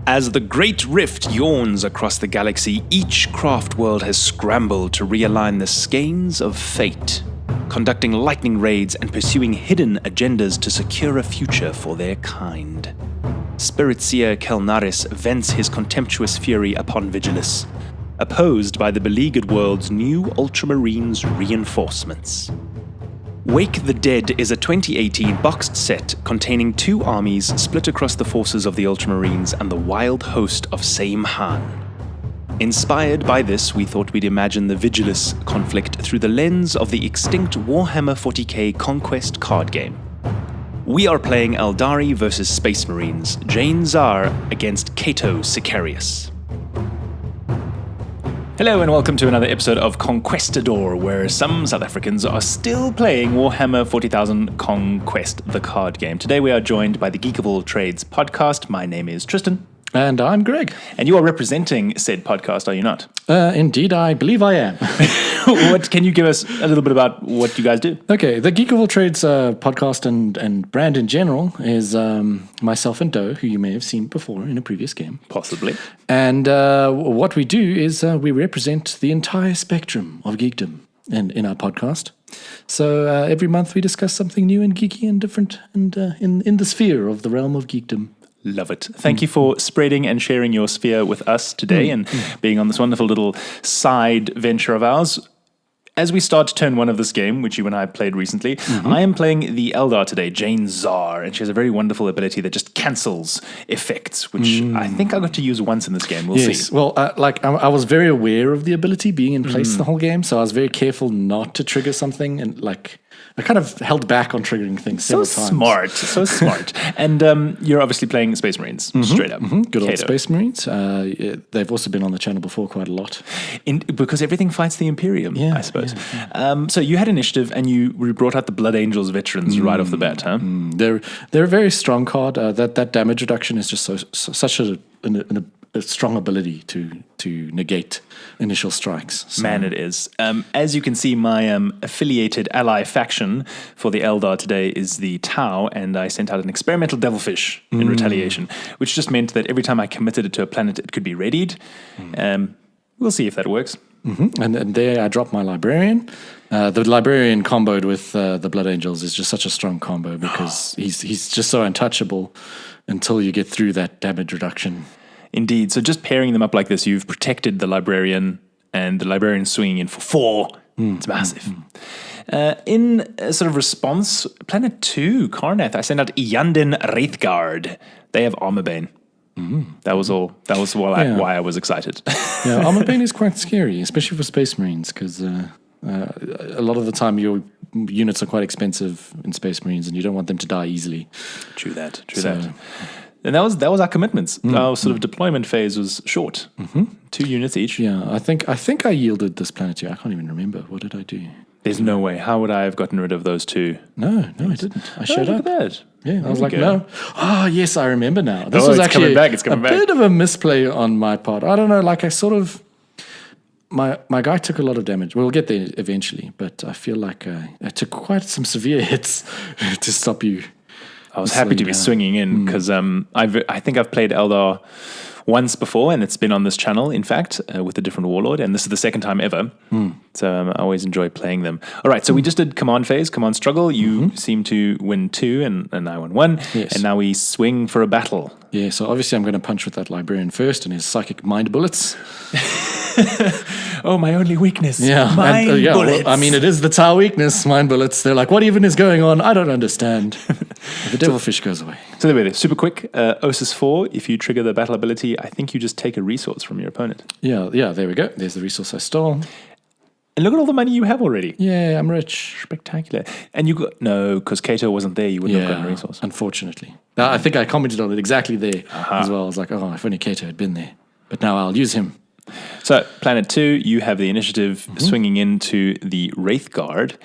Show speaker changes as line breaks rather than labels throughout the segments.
As the Great Rift yawns across the galaxy, each craft world has scrambled to realign the skeins of fate, conducting lightning raids and pursuing hidden agendas to secure a future for their kind. Spirit Seer Kelnaris vents his contemptuous fury upon Vigilus, opposed by the beleaguered world's new Ultramarines reinforcements. Wake the Dead is a 2018 boxed set containing two armies split across the forces of the Ultramarines and the wild host of Same Han. Inspired by this, we thought we'd imagine the Vigilus conflict through the lens of the extinct Warhammer 40k Conquest card game. We are playing Eldari versus Space Marines, Jain Zar against Cato Sicarius. Hello and welcome to another episode of Conquestadore, where some South Africans are still playing Warhammer 40,000 Conquest, the card game. Today we are joined by the Geek of All Trades podcast. My name is Tristan.
And I'm Greg.
And you are representing said podcast, are you not?
Indeed, I believe I am.
Can you give us a little bit about what you guys do?
Okay, the Geek of All Trades podcast and brand in general is myself and Doe, who you may have seen before in a previous game.
Possibly.
And what we do is we represent the entire spectrum of geekdom in our podcast. So every month we discuss something new and geeky and different and in the sphere of the realm of geekdom.
Love it. Thank you for spreading and sharing your sphere with us today and being on this wonderful little side venture of ours. As we start turn one of this game, which you and I played recently, I am playing the Eldar today, Jain Zar, and she has a very wonderful ability that just cancels effects, which I think I got to use once in this game. We'll see.
Well, I was very aware of the ability being in place the whole game, so I was very careful not to trigger something, and I kind of held back on triggering things several times.
So smart. And you're obviously playing Space Marines, straight up.
Good old Space Marines. They've also been on the channel before quite a lot.
Because everything fights the Imperium, I suppose. Yeah. So you had initiative and you brought out the Blood Angels veterans right off the bat, huh?
They're a very strong card. That damage reduction is just such a strong ability to negate initial strikes.
So. Man, it is. As you can see, my affiliated ally faction for the Eldar today is the Tau, and I sent out an experimental devilfish in retaliation, which just meant that every time I committed it to a planet, it could be readied. We'll see if that works.
And there I dropped my Librarian. The Librarian comboed with the Blood Angels is just such a strong combo because he's just so untouchable until you get through that damage reduction.
Indeed. So just pairing them up like this, you've protected the Librarian, and the Librarian swinging in for 4. It's massive. In a sort of response, Planet 2, Karnath, I sent out Iyanden Wraithguard. They have Armorbane. That was all. That was why I was excited.
Yeah, Armorbane is quite scary, especially for Space Marines, because a lot of the time your units are quite expensive in Space Marines, and you don't want them to die easily.
True that. And that was our commitments. Our sort of deployment phase was short, 2 units each.
Yeah, I think I yielded this planet to you. I can't even remember. What did I do?
There's no way. How would I have gotten rid of those 2?
No, I didn't. I showed up.
Look at that.
Yeah, I was like, no. Oh, yes, I remember now.
This was actually a
bit of a misplay on my part. I don't know, my guy took a lot of damage. We'll get there eventually, but I feel like I took quite some severe hits to stop you.
I was happy to be swinging in because I think I've played Eldar once before, and it's been on this channel, in fact, with a different warlord, and this is the second time ever. So I always enjoy playing them. All right, so we just did command phase, command struggle. You seem to win 2, and I won 1. Yes. And now we swing for a battle.
Yeah, so obviously I'm going to punch with that Librarian first and his psychic mind bullets.
Oh, my only weakness.
Yeah,
mind bullets.
Well, I mean, it is the Tau weakness, mind bullets. They're like, what even is going on? I don't understand. The devilfish goes away.
So there we go. Super quick. Osis 4, if you trigger the battle ability, I think you just take a resource from your opponent.
Yeah, there we go. There's the resource I stole.
And look at all the money you have already.
Yeah, I'm rich.
Spectacular. And you got... No, because Cato wasn't there, you wouldn't have gotten a resource.
Unfortunately. I think I commented on it exactly there as well. I was like, oh, if only Cato had been there. But now I'll use him.
So, Planet 2, you have the initiative swinging into the Wraithguard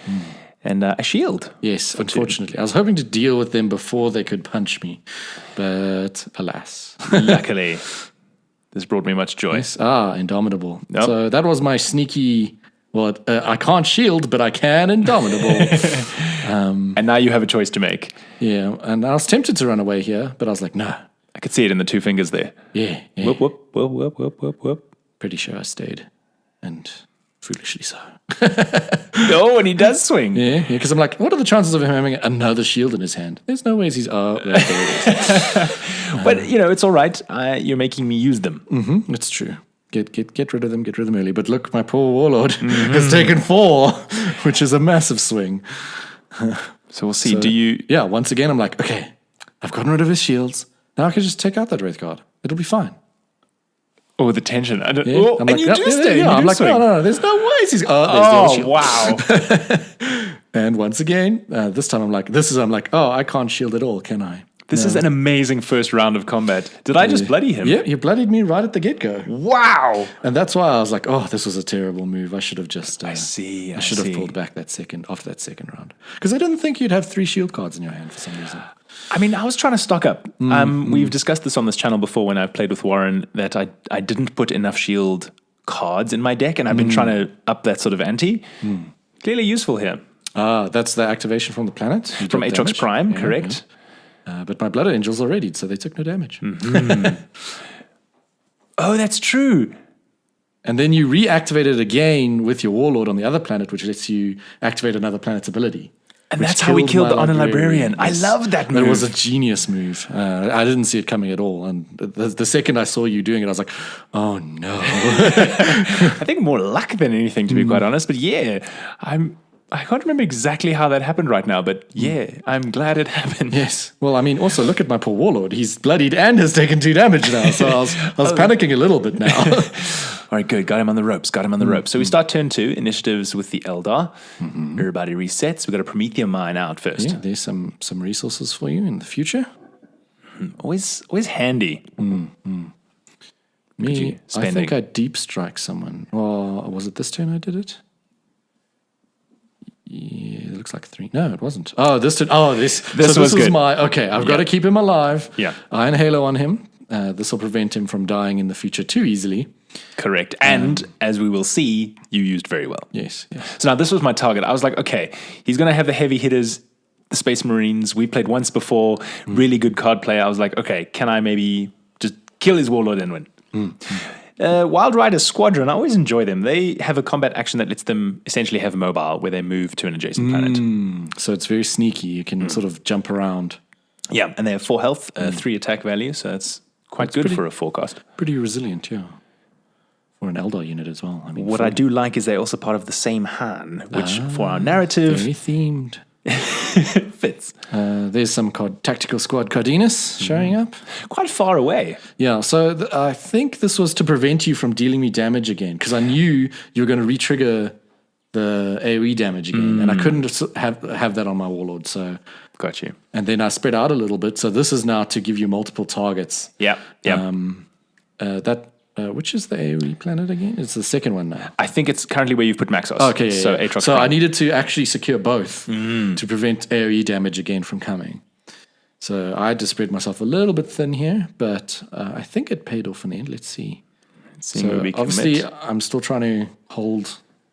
and a shield.
Yes, unfortunately. I was hoping to deal with them before they could punch me, but alas.
Luckily, this brought me much joy.
Yes. Indomitable. Yep. So that was my sneaky... Well, I can't shield, but I can Indomitable.
And now you have a choice to make.
Yeah, and I was tempted to run away here, but I was like, no,
I could see it in the two fingers there.
Yeah.
Whoop, whoop, whoop, whoop, whoop, whoop, whoop.
Pretty sure I stayed, and foolishly so.
Oh, and he does swing.
Yeah, because I'm like, what are the chances of him having another shield in his hand? There's no ways he's. Oh, there it is.
But, it's all right. You're making me use them.
Mm-hmm, it's true. Get rid of them. Get rid of them early. But look, my poor warlord has taken 4, which is a massive swing.
So we'll see. Do you...
Yeah, once again, I'm like, okay, I've gotten rid of his shields. Now I can just take out that Wraith Guard. It'll be fine.
Oh, the tension. I don't,
Yeah.
oh,
I'm
and
like,
you do stay.
Yeah.
You
I'm
do
like,
swing.
no, there's no ways he's. Oh, there's the
Oh,
shield.
wow.
And once again, this time I'm like, oh, I can't shield at all, can I?
This is an amazing first round of combat. Did I just bloody him?
Yeah, you bloodied me right at the get-go.
Wow.
And that's why I was like, oh, this was a terrible move. I should have just...
I see.
I should have pulled back after that second round. Because I didn't think you'd have 3 shield cards in your hand for some reason.
I mean, I was trying to stock up. We've discussed this on this channel before when I've played with Warren, that I didn't put enough shield cards in my deck, and I've been trying to up that sort of ante. Clearly useful here.
That's the activation from the planet?
From Aatrox Prime, correct.
Yeah. But my Blood Angels are readied, so they took no damage.
Oh, that's true.
And then you reactivate it again with your Warlord on the other planet, which lets you activate another planet's ability.
And that's how we killed the Honor Librarian.
Yes.
I love that move.
It was a genius move. I didn't see it coming at all. And the second I saw you doing it, I was like, oh no.
I think more luck than anything, to be quite honest. But yeah, I can't remember exactly how that happened right now, but yeah, I'm glad it happened.
Yes. Well, I mean, also look at my poor Warlord. He's bloodied and has taken 2 damage now. So I was panicking a little bit now.
All right, good. Got him on the ropes. So we start turn 2, initiatives with the Eldar. Everybody resets. We got a Promethean mine out first.
Yeah, there's some resources for you in the future.
Always handy.
Me, I think I deep strike someone. Or was it this turn I did it? Yeah, it looks like 3. No, it wasn't. Oh, this turn. Oh, this was
good.
Okay, I've got to keep him alive.
Yeah.
Iron Halo on him. This will prevent him from dying in the future too easily.
Correct. And as we will see, you used very well.
Yes.
So now this was my target. I was like, okay, he's going to have the heavy hitters, the Space Marines. We played once before. Really good card play. I was like, okay, can I maybe just kill his Warlord and win? Wild Rider Squadron, I always enjoy them. They have a combat action that lets them essentially have mobile where they move to an adjacent planet.
So it's very sneaky. You can sort of jump around.
Yeah, and they have 4 health, 3 attack value, so that's quite good for a forecast.
Pretty resilient, yeah. For an Eldar unit as well. I mean,
what I do like is they're also part of the same Han, which for our narrative
very themed.
fits.
There's some tactical squad Cardenas showing up.
Quite far away.
Yeah, so I think this was to prevent you from dealing me damage again, because I knew you were going to re-trigger the AoE damage again, and I couldn't have that on my Warlord. So
got you.
And then I spread out a little bit. So this is now to give you multiple targets.
Yeah.
Which is the AoE planet again? It's the second one now.
I think it's currently where you've put Maxos.
Okay,
so
yeah.
Aatrox
So
Prime.
I needed to actually secure both to prevent AoE damage again from coming. So I had to spread myself a little bit thin here, but I think it paid off in the end. Let's see. So obviously I'm still trying to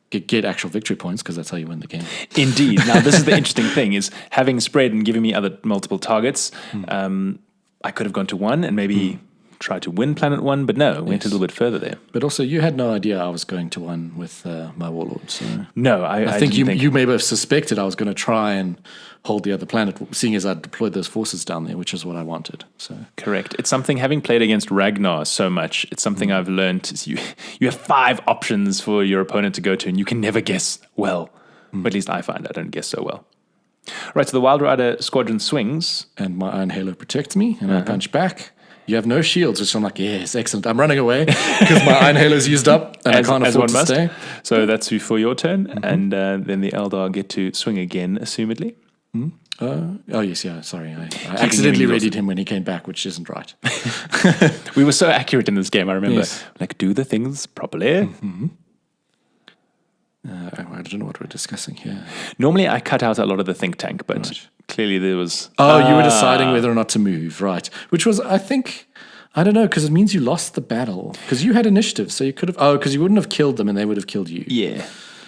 get actual victory points, because that's how you win the game.
Indeed. Now this is the interesting thing, is having spread and giving me other multiple targets. I could have gone to 1 and maybe try to win Planet 1, but no, went a little bit further there.
But also, you had no idea I was going to 1 with my Warlord. So
no,
I think you may have suspected I was going to try and hold the other planet, seeing as I deployed those forces down there, which is what I wanted. So
correct. It's something, having played against Ragnar so much, it's something I've learned is you have 5 options for your opponent to go to, and you can never guess well. But at least I find I don't guess so well. Right, so the Wild Rider Squadron swings.
And my Iron Halo protects me, and I punch back. You have no shields, which I'm like, yes, excellent. I'm running away because my Iron Halo's used up and I can't afford to stay.
So that's for your turn, and then the Eldar get to swing again, assumedly.
Oh, yes, yeah, sorry. I accidentally readied him when he came back, which isn't right.
We were so accurate in this game, I remember. Yes. Like, do the things properly.
I don't know what we're discussing here.
Normally, I cut out a lot of the think tank, but clearly there was...
Oh, you were deciding whether or not to move, right. Which was, I think... I don't know, because it means you lost the battle. Because you had initiative, so you could have... Oh, because you wouldn't have killed them and they would have killed you.
Yeah.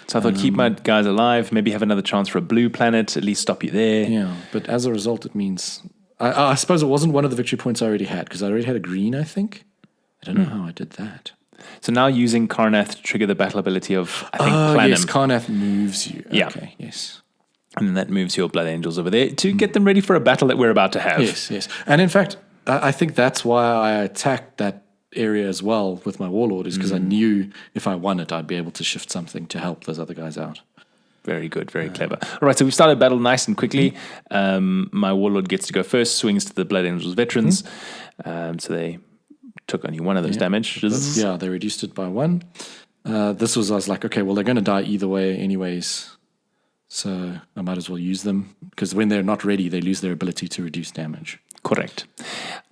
So I thought, keep my guys alive, maybe have another chance for a blue planet, at least stop you there.
Yeah, but as a result, it means I suppose it wasn't one of the victory points I already had, because I already had a green, I think. I don't know how I did that.
So now using Karnath to trigger the battle ability of, I think, Planum.
Yes, Karnath moves you.
Yeah.
Okay, yes.
And then that moves your Blood Angels over there to get them ready for a battle that we're about to have.
Yes. And in fact, I think that's why I attacked that area as well with my Warlord, is because I knew if I won it, I'd be able to shift something to help those other guys out.
Very good, very clever. All right, so we've started battle nice and quickly. My Warlord gets to go first, swings to the Blood Angels veterans. So they took only one of those damages.
Yeah, they reduced it by 1. I was like, okay, well, they're going to die either way anyways. So I might as well use them, because when they're not ready, they lose their ability to reduce damage.
Correct.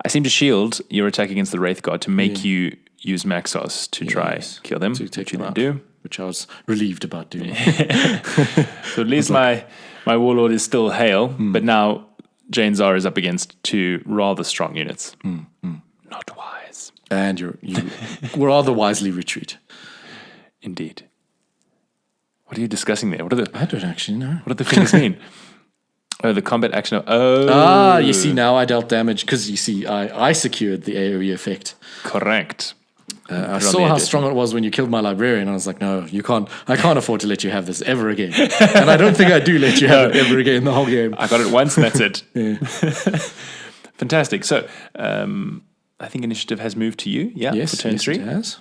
I seem to shield your attack against the Wraith Guard to make you use Maxos to try kill them,
to take
which you
them
then
out,
do.
which I was relieved about doing.
So at least my Warlord is still hale, but now Jain Zar is up against 2 rather strong units. Not wise.
And you were rather wisely retreat.
Indeed. What are you discussing there?
I don't actually know.
What do the fingers mean? Oh, the combat action. Oh.
You see, now I dealt damage, because you see, I secured the AoE effect.
Correct.
I saw how strong it was when you killed my librarian, and I was like, no, I can't afford to let you have this ever again. And I don't think I do let you have it ever again the whole game.
I got it once and that's it. Fantastic. So, I think initiative has moved to you, for turn 3.
It has.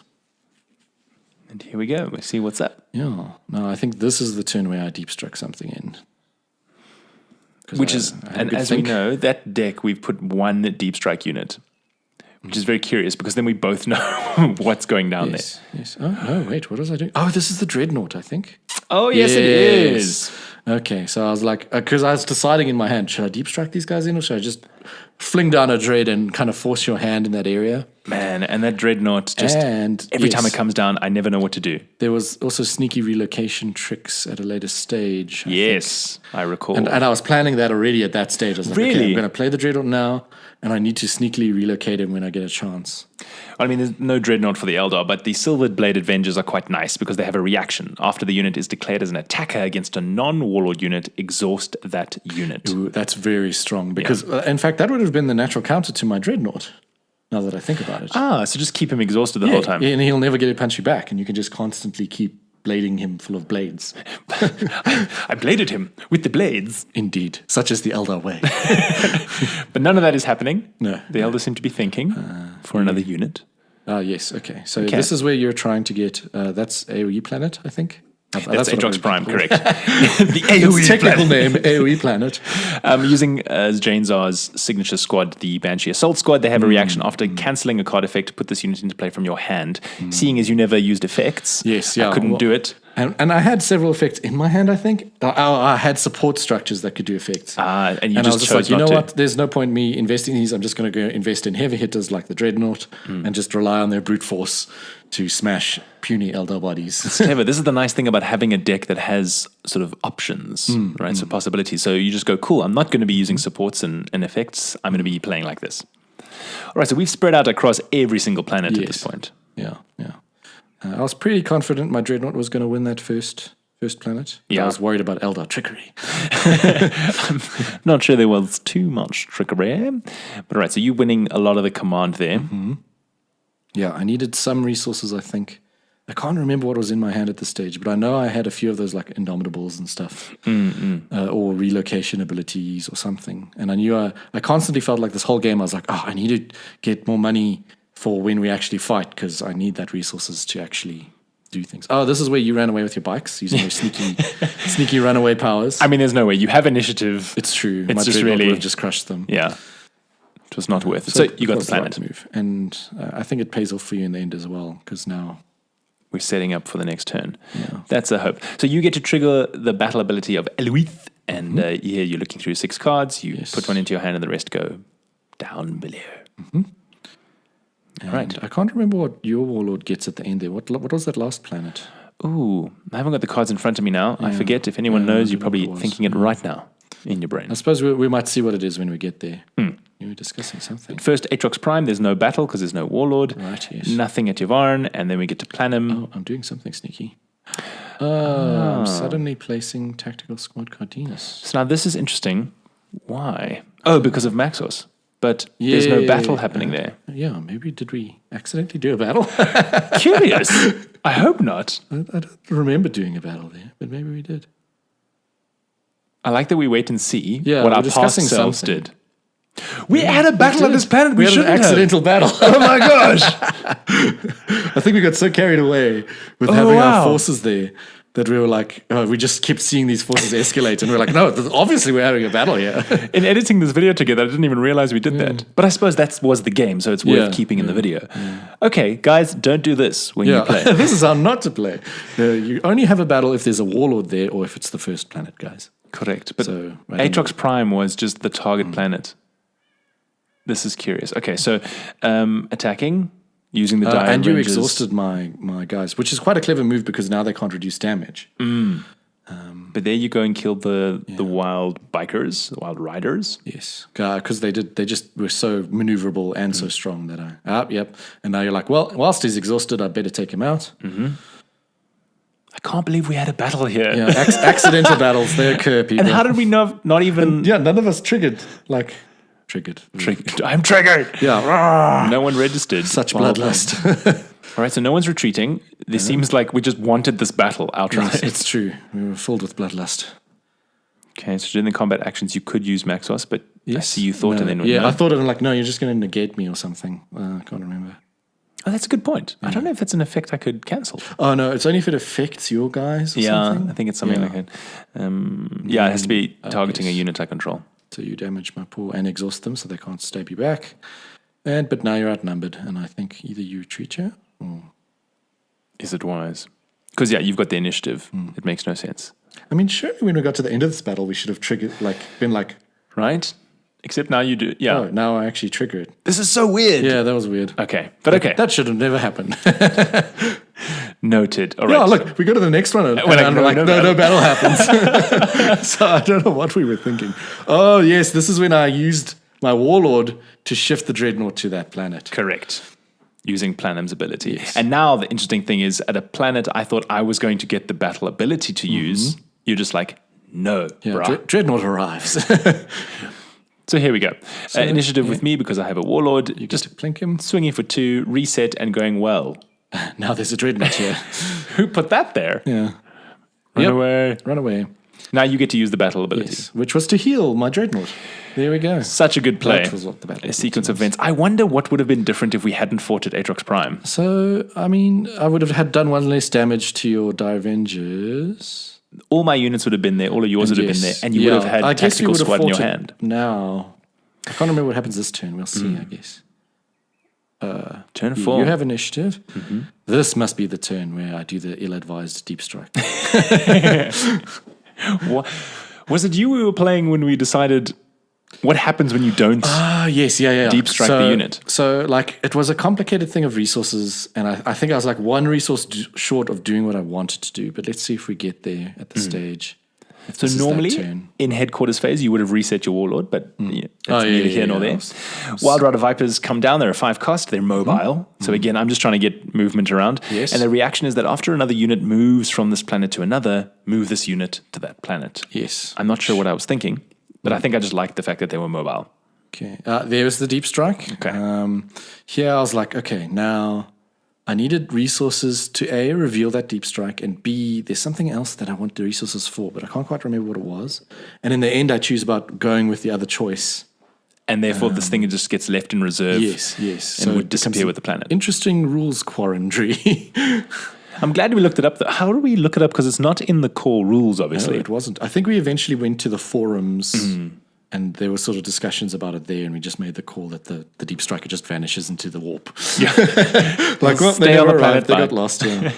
And here we go. We'll see what's up.
Yeah. No, I think this is the turn where I deep struck something in.
Which and as we know, that deck, we've put 1 deep strike unit, which is very curious, because then we both know what's going down there.
Yes. Oh, no, wait, what was I doing? Oh, this is the Dreadnought, I think.
Oh, yes, it is.
Okay, so I was like, because I was deciding in my hand, should I deep strike these guys in, or should I just fling down a Dread and kind of force your hand in that area?
Man, and that Dreadnought, every time it comes down, I never know what to do.
There was also sneaky relocation tricks at a later stage.
I recall.
And I was planning that already at that stage. I was like,
really?
Okay, I'm going to play the Dreadnought now, and I need to sneakily relocate him when I get a chance.
I mean, there's no Dreadnought for the Eldar, but the Silvered Blade Avengers are quite nice because they have a reaction. After the unit is declared as an attacker against a non-Warlord unit, exhaust that unit.
Ooh, that's very strong, because, in fact, that would have been the natural counter to my Dreadnought, now that I think about it.
So just keep him exhausted the whole time.
And he'll never get to punch you back, and you can just constantly keep blading him full of blades.
I bladed him with the blades.
Indeed, such as the Eldar way.
But none of that is happening.
No.
The Eldar seem to be thinking for another unit.
Yes, okay. So this is where you're trying to get, that's AoE Planet, I think.
That's Atrox Prime, correct. The AoE
technical name, AoE Planet.
Using Jain Zar's signature squad, the Banshee Assault Squad, they have a reaction after cancelling a card effect. Put this unit into play from your hand. Seeing as you never used effects, I couldn't do it.
And I had several effects in my hand, I think. I had support structures that could do effects.
And I
was just like, you know what? There's no point me investing in these. I'm just going to go invest in heavy hitters like the Dreadnought and just rely on their brute force to smash puny Eldar bodies.
It's clever. This is the nice thing about having a deck that has sort of options, right? So possibilities. So you just go, cool, I'm not going to be using supports and effects. I'm going to be playing like this. All right, so we've spread out across every single planet at this point.
Yeah. I was pretty confident my Dreadnought was going to win that first planet.
Yeah.
I was worried about Eldar trickery.
I'm not sure there was too much trickery. But all right, so you're winning a lot of the command there.
Yeah, I needed some resources, I think. I can't remember what was in my hand at this stage, but I know I had a few of those like Indomitables and stuff, or relocation abilities or something. And I knew I constantly felt like this whole game I was like, I need to get more money for when we actually fight, because I need that resources to actually do things. Oh, this is where you ran away with your bikes using your sneaky runaway powers.
I mean, there's no way. You have initiative.
It's true.
It's
my
just
Dreadnought
really
would have just crushed them.
Yeah. It was not worth it. So you got the planet.
Right move. And I think it pays off for you in the end as well, because now
we're setting up for the next turn.
Yeah.
That's a hope. So you get to trigger the battle ability of Eluith, and here you're looking through 6 cards. You put one into your hand, and the rest go down below.
All right. I can't remember what your Warlord gets at the end there. What was that last planet?
Ooh, I haven't got the cards in front of me now. Yeah. I forget. If anyone knows, you're probably thinking it right now in your brain.
I suppose we might see what it is when we get there. You were discussing something.
First, Atrox Prime, there's no battle because there's no Warlord.
Right, yes.
Nothing at Yvarn, and then we get to Planum.
Oh, I'm doing something sneaky. I'm suddenly placing Tactical Squad Cardenas.
So now this is interesting Why? Oh, because of Maxos. But there's no battle happening there.
Yeah, maybe did we accidentally do a battle?
Curious. I hope not.
I don't remember doing a battle there, but maybe we did.
I like that we wait and see
Yeah,
what
we're
our past
discussing
selves
something.
did. We had a battle on this planet. We
had an
shouldn't
accidental battle.
Oh my gosh.
I think we got so carried away with having our forces there that we were like, we just kept seeing these forces escalate, and we're like, no, obviously we're having a battle here.
In editing this video together, I didn't even realize we did that. But I suppose that was the game, so it's worth keeping in the video. Okay, guys, don't do this when you play.
This is how not to play. You only have a battle if there's a warlord there or if it's the first planet, guys.
Correct. But Aatrox Prime was just the target planet. This is curious. Okay, so attacking, using the dire
and you
ranges.
exhausted my guys, which is quite a clever move because now they can't reduce damage.
But there you go and killed the wild bikers, the wild riders.
Yes, because they just were so maneuverable and so strong that And now you're like, well, whilst he's exhausted, I better take him out.
I can't believe we had a battle here.
Yeah, accidental battles, they occur, people.
And how did we know? Not even.
None of us triggered. Triggered.
I'm triggered.
Yeah.
No one registered.
Such bloodlust.
All right, so no one's retreating. This seems like we just wanted this battle outright.
Yes, it's true. We were filled with bloodlust.
Okay, so during the combat actions, you could use Maxos, but I see you thought and then went,
I thought no, you're just going to negate me or something. I can't remember.
Oh, that's a good point. I don't know if that's an effect I could cancel.
Oh, no, it's only if it affects your guys or something.
I think it's something like that. It has to be targeting a unit I control.
So you damage my pool and exhaust them so they can't stab you back. But now you're outnumbered, and I think either you retreat here or...
Is it wise? Because, you've got the initiative. It makes no sense.
I mean, surely when we got to the end of this battle, we should have triggered, been like...
Right? Except now you do,
Oh, now I actually trigger it.
This is so weird.
Yeah, that was weird.
Okay, but okay.
That should have never happened.
Noted. All right.
Yeah, look, we go to the next one, and I'm like, no battle happens. So I don't know what we were thinking. Oh, yes, this is when I used my warlord to shift the dreadnought to that planet.
Correct. Using Planum's ability.
Yes.
And now the interesting thing is, at a planet I thought I was going to get the battle ability to use, you're just like, no, bruh.
Dreadnought arrives.
So here we go. Initiative with me because I have a warlord.
You just plink him.
Swinging for 2, reset, and going well.
Now there's a dreadnought here.
Who put that there?
Yeah.
Run away.
Away.
Now you get to use the battle ability.
Yes, which was to heal my dreadnought. There we go.
Such a good play.
That was what the battle
a sequence of events. I wonder what would have been different if we hadn't fought at Aatrox Prime.
So, I mean, I would have done one less damage to your Dire Avengers.
All my units would have been there. All of yours would have been there. And you would have had a tactical squad in your hand.
Now, I can't remember what happens this turn. We'll see, I guess.
Turn 4.
You have initiative. Mm-hmm. This must be the turn where I do the ill-advised deep strike.
Was it you we were playing when we decided what happens when you don't
yes,
deep strike the unit?
So, it was a complicated thing of resources, and I think I was one resource short of doing what I wanted to do, but let's see if we get there at the stage.
So normally, in headquarters phase, you would have reset your warlord, but that's neither here nor there. Wild Rider Vipers come down. They're a 5 cost. They're mobile. So again, I'm just trying to get movement around.
Yes.
And the reaction is that after another unit moves from this planet to another, move this unit to that planet.
Yes.
I'm not sure what I was thinking, but I think I just liked the fact that they were mobile.
Okay. There was the deep strike.
Okay.
Here I was like, okay, now I needed resources to A, reveal that deep strike, and B, there's something else that I want the resources for, but I can't quite remember what it was. And in the end, I choose about going with the other choice.
And therefore, this thing just gets left in reserve.
Yes.
And
so
would disappear with the planet.
Interesting rules quandary.
I'm glad we looked it up. How do we look it up? Because it's not in the core rules, obviously.
No, it wasn't. I think we eventually went to the forums and there were sort of discussions about it there, and we just made the call that the deep striker just vanishes into the warp. Yeah.
Stay on the planet.
They got lost, yeah.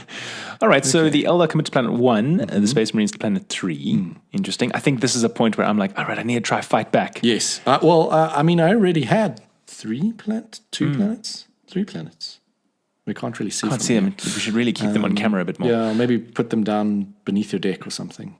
All right, so the Eldar commit to planet 1, the Space Marines to planet 3. Interesting. I think this is a point where I'm like, all right, I need to try fight back.
Yes. I already had 3 planets? We can't really see
Can't see them. We should really keep them on camera a bit more.
Yeah, maybe put them down beneath your deck or something.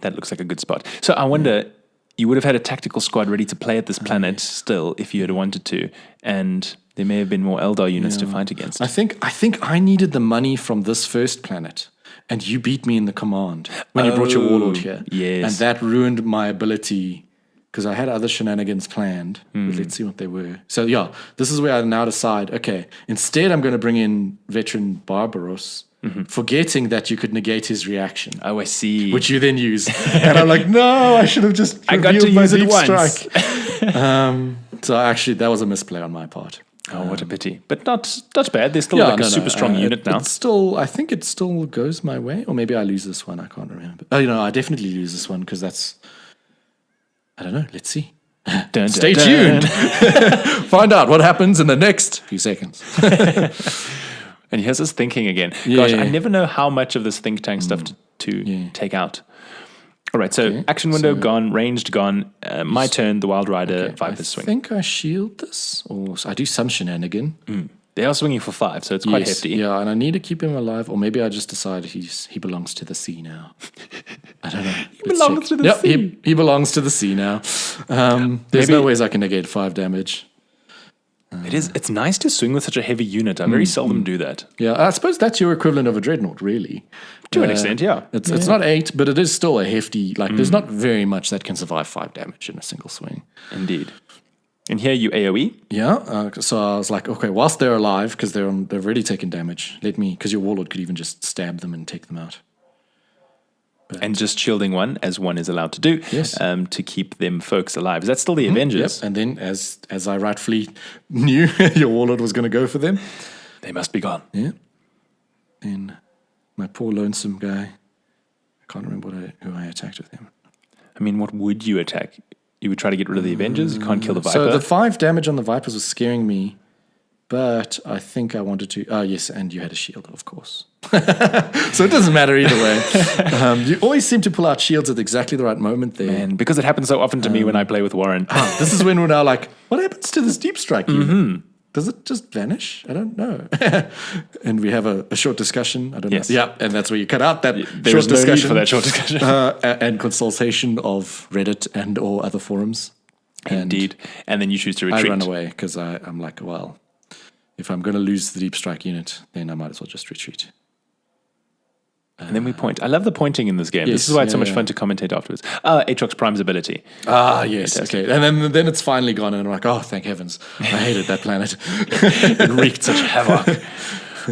That looks like a good spot. So I wonder, you would have had a tactical squad ready to play at this planet still if you had wanted to, and there may have been more Eldar units to fight against.
I think I needed the money from this first planet, and you beat me in the command when you brought your warlord here.
Yes.
And that ruined my ability because I had other shenanigans planned. But let's see what they were. So yeah, this is where I now decide, okay, instead I'm going to bring in veteran Barbaros, forgetting that you could negate his reaction.
Oh, I see.
Which you then use. And I'm like, no, I should have just
I got to
revealed my
use it
deep
once.
strike. So actually, that was a misplay on my part.
Oh, what a pity. But not bad. There's still a super strong unit now.
It's still, I think it still goes my way. Or maybe I lose this one. I can't remember. Oh, I definitely lose this one because that's, I don't know. Let's see. Stay tuned. Find out what happens in the next few seconds.
And here's us thinking again.
Yeah.
Gosh, I never know how much of this think tank stuff to take out. All right, so action window gone, ranged gone. My turn, the Wild Rider, Viper's swing.
I think I shield this, or I do some shenanigan.
They are swinging for 5, so it's quite hefty.
Yeah, and I need to keep him alive, or maybe I just decide he belongs to the sea now. I don't know. He
belongs to the sea.
He belongs to the sea now. There's no ways I can negate 5 damage.
It's nice to swing with such a heavy unit. I very seldom do that.
Yeah, I suppose that's your equivalent of a dreadnought, really.
To an extent, yeah.
It's not 8, but it is still a hefty, there's not very much that can survive 5 damage in a single swing.
Indeed. And here you AoE.
Yeah, so I was like, okay, whilst they're alive, because they've already taken damage, because your Warlord could even just stab them and take them out.
And just shielding one, as one is allowed to do, to keep them folks alive. Is that still the Avengers?
Yep. And then, as I rightfully knew, your Warlord was going to go for them.
They must be gone.
Yeah. And my poor lonesome guy, I can't remember who I attacked with him.
I mean, what would you attack? You would try to get rid of the Avengers? You can't kill the Viper?
So the 5 damage on the Vipers was scaring me, but I think I wanted to... Oh, yes, and you had a shield, of course. So it doesn't matter either way. You always seem to pull out shields at exactly the right moment there.
Man, because it happens so often to me when I play with Warren.
This is when we're now like, what happens to this deep strike unit? Does it just vanish? I don't know. And we have a short discussion. I don't know. Yeah, and that's where you cut out that short discussion.
No need for that short discussion.
And consultation of Reddit and or other forums.
Indeed. And then you choose to retreat.
I run away because I'm like, well, if I'm going to lose the deep strike unit, then I might as well just retreat.
And then we point. I love the pointing in this game. Yes, this is why it's so much fun to commentate afterwards. Aatrox Prime's ability.
Yes. Fantastic. Okay. And then it's finally gone, and I'm like, oh, thank heavens. I hated that planet.
It wreaked such havoc.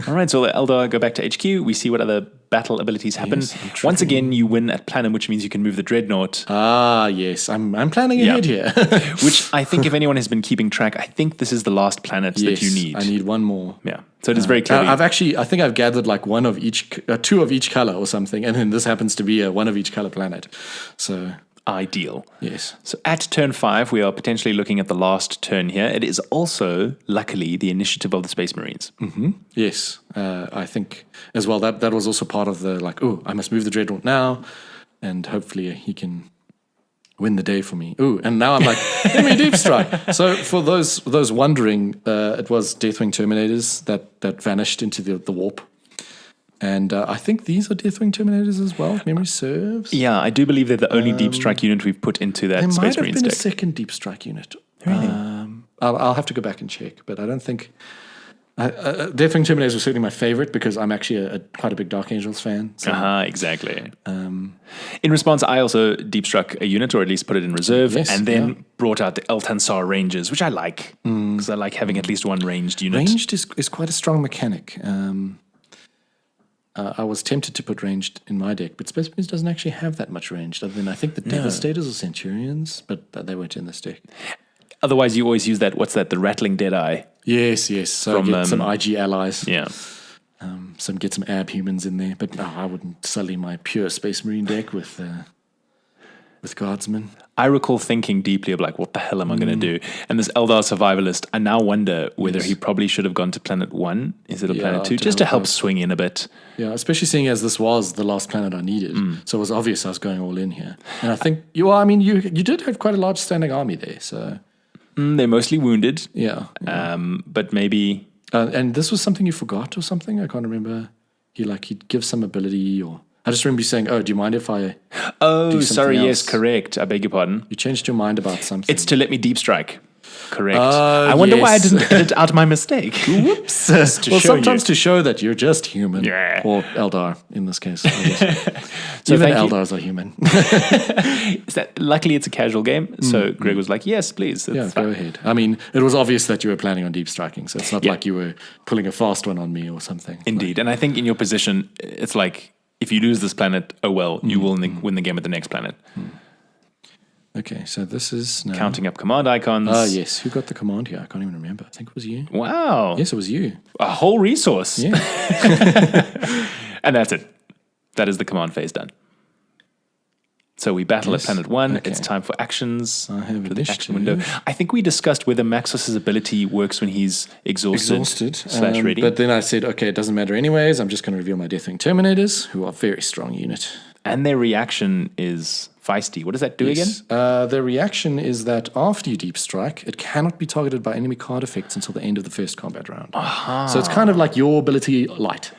All right, so the Eldar go back to HQ. We see what other battle abilities happen. Yes, once again, you win at Planum, which means you can move the Dreadnought.
Yes. I'm planning ahead here.
Which I think if anyone has been keeping track, I think this is the last planet that you need.
I need one more.
Yeah. So it is very clear.
I think I've gathered like one of each, 2 of each color or something, and then this happens to be a one of each color planet. So
ideal.
Yes.
So at turn 5, we are potentially looking at the last turn here. It is also, luckily, the initiative of the Space Marines.
Mm-hmm. Yes. I think as well that was also part of the I must move the Dreadnought now, and hopefully he can win the day for me. And now I'm like, let me deep strike. So for those wondering, it was Deathwing Terminators that vanished into the warp. And I think these are Deathwing Terminators as well, if memory serves.
Yeah, I do believe they're the only deep strike unit we've put into that Space Marines deck. There might have been
a second deep strike unit.
Really?
I'll have to go back and check, but I don't think... Deathwing Terminators was certainly my favorite because I'm actually quite a big Dark Angels fan. So.
Exactly. In response, I also deep struck a unit, or at least put it in reserve, and then brought out the Eltansar Rangers, which I like, because I like having at least one ranged unit.
Ranged is quite a strong mechanic. I was tempted to put ranged in my deck, but Space Marines doesn't actually have that much ranged, other than I think the Devastators or Centurions, but they weren't in this deck.
Otherwise, you always use that, the Rattling Deadeye.
Yes. So get some IG allies.
Yeah.
Get some Ab humans in there, but no, I wouldn't sully my pure Space Marine deck with Guardsmen.
I recall thinking deeply of what the hell am I going to do? And this Eldar Survivalist, I now wonder whether he probably should have gone to Planet 1 instead of Planet 2, just to help swing in a bit.
Yeah, especially seeing as this was the last planet I needed. So it was obvious I was going all in here. And I think, you did have quite a large standing army there, so...
they're mostly wounded.
Yeah.
But maybe...
and this was something you forgot or something? I can't remember. He'd give some ability or... I just remember you saying, do you mind if I
do sorry, else? Yes, correct. I beg your pardon.
You changed your mind about something.
It's to let me deep strike. Correct. I wonder why I
yes.
didn't edit out my mistake.
Whoops.
to
Well,
show
sometimes
you.
to show that you're just human.
Yeah.
Or Eldar, in this case. I guess.
So
Even
thank you.
Eldars are human.
Luckily, it's a casual game. So Greg was like, yes, please.
Yeah,
It's
go
fine.
ahead. I mean, it was obvious that you were planning on deep striking, so it's not
Yeah.
like you were pulling a fast one on me or something.
Indeed. And I think in your position, it's like, if you lose this planet, oh well, you will win the game at the next planet.
Okay, so this is now.
Counting up command icons.
Yes. Who got the command here? I can't even remember. I think it was you.
Wow.
Yes, it was you.
A whole resource.
Yeah.
And that's it. That is the command phase done. So we battle
Yes.
at planet 1.
Okay.
It's time for actions.
I have
for the action
initiative.
window. I think we discussed whether Maxos's ability works when he's exhausted. / ready.
But then I said, okay, it doesn't matter anyways. I'm just going to reveal my Deathwing Terminators, who are a very strong unit.
And their reaction is feisty. What does that do again?
The reaction is that after you deep strike, it cannot be targeted by enemy card effects until the end of the first combat round. So it's kind of like your ability light.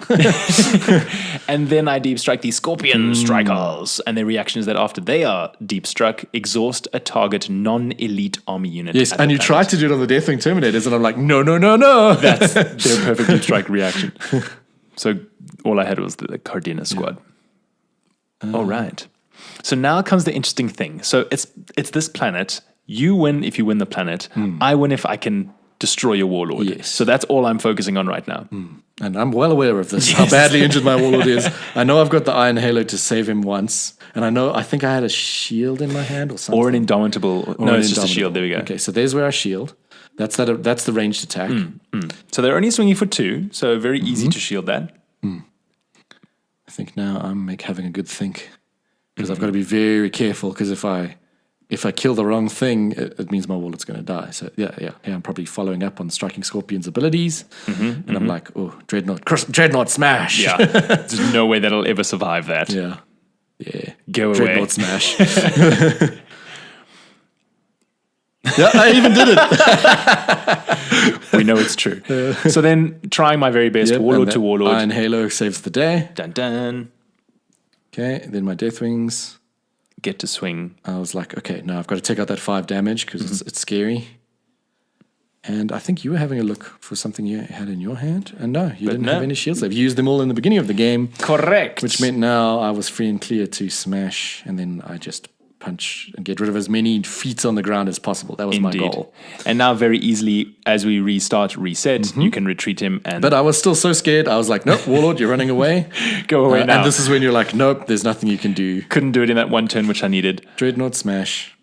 And then I deep strike these Scorpion Strikers. And their reaction is that after they are deep struck, exhaust a target non-elite army unit.
Yes,
at
and
the
you
planet.
tried to do it on the Deathwing Terminators, and I'm like, no.
That's their perfect deep strike reaction. So all I had was the Cardenas squad. All right. So now comes the interesting thing. So it's this planet. You win if you win the planet. I win if I can destroy your warlord.
Yes.
So that's all I'm focusing on right now.
And I'm well aware of this, how badly injured my warlord is. I know I've got the Iron Halo to save him once, and I think I had a shield in my hand or something.
Or an indomitable. No, it's just a shield. There we go.
Okay, so there's where I shield. That's the ranged attack.
So they're only swinging for 2. So very easy to shield that.
I think now I'm having a good think, because I've got to be very careful, because if I kill the wrong thing, it means my warlord's going to die. So yeah, I'm probably following up on Striking Scorpion's abilities, and I'm like, oh, Dreadnought smash.
Yeah. There's no way that'll ever survive that.
yeah.
Go away.
Dreadnought smash. Yeah, I even did it.
We know it's true. So then trying my very best,
Yep,
warlord
and
to
that
warlord.
Iron Halo saves the day.
Dun dun.
Okay, then my Deathwings.
Get to swing.
I was like, okay, now I've got to take out that 5 damage because it's scary. And I think you were having a look for something you had in your hand. And no, you didn't
no.
have any shields. I've used them all in the beginning of the game,
Correct.
which meant now I was free and clear to smash. And then I just punch and get rid of as many feet on the ground as possible. That was my goal.
And now very easily, as we reset, you can retreat him and
But I was still so scared. I was like, nope, Warlord, you're running away.
go away now.
And this is when you're like, nope, there's nothing you can do.
Couldn't do it in that one turn, which I needed.
Dreadnought smash.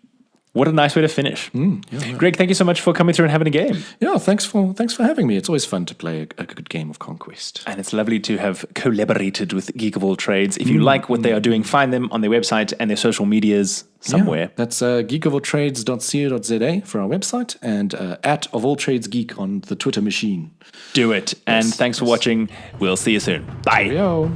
What a nice way to finish. Greg, thank you so much for coming through and having a game.
Yeah, thanks for having me. It's always fun to play a good game of Conquest.
And it's lovely to have collaborated with Geek of All Trades. If you like what they are doing, find them on their website and their social medias somewhere.
Yeah, that's geekofalltrades.co.za for our website, and at of all trades geek on the Twitter machine.
Do it. And thanks for watching. We'll see you soon. Bye.
Yo.